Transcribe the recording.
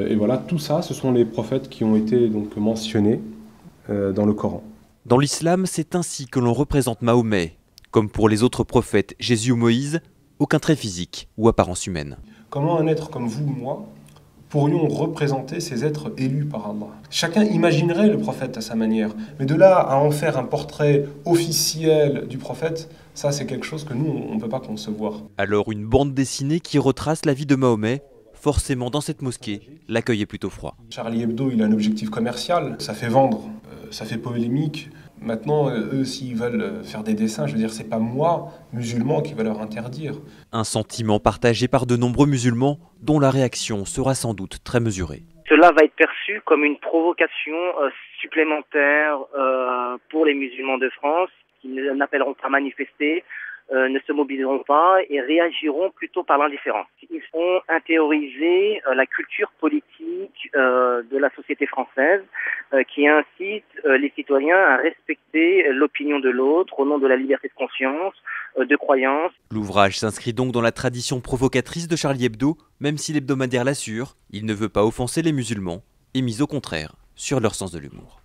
Et voilà, tout ça, ce sont les prophètes qui ont été donc mentionnés dans le Coran. Dans l'islam, c'est ainsi que l'on représente Mahomet. Comme pour les autres prophètes, Jésus ou Moïse, aucun trait physique ou apparence humaine. Comment un être comme vous ou moi pourrions représenter ces êtres élus par Allah? Chacun imaginerait le prophète à sa manière, mais de là à en faire un portrait officiel du prophète, ça c'est quelque chose que nous, on ne peut pas concevoir. Alors une bande dessinée qui retrace la vie de Mahomet, forcément dans cette mosquée, l'accueil est plutôt froid. Charlie Hebdo, il a un objectif commercial, ça fait vendre, ça fait polémique. Maintenant, eux, s'ils veulent faire des dessins, je veux dire, c'est pas moi, musulman, qui va leur interdire. Un sentiment partagé par de nombreux musulmans, dont la réaction sera sans doute très mesurée. Cela va être perçu comme une provocation supplémentaire pour les musulmans de France, qui n'appelleront pas à manifester, ne se mobiliseront pas et réagiront plutôt par l'indifférence. Ils vont intérioriser la culture politique de la société française qui incite les citoyens à respecter l'opinion de l'autre au nom de la liberté de conscience, de croyance. L'ouvrage s'inscrit donc dans la tradition provocatrice de Charlie Hebdo, même si l'hebdomadaire l'assure, il ne veut pas offenser les musulmans et mise au contraire sur leur sens de l'humour.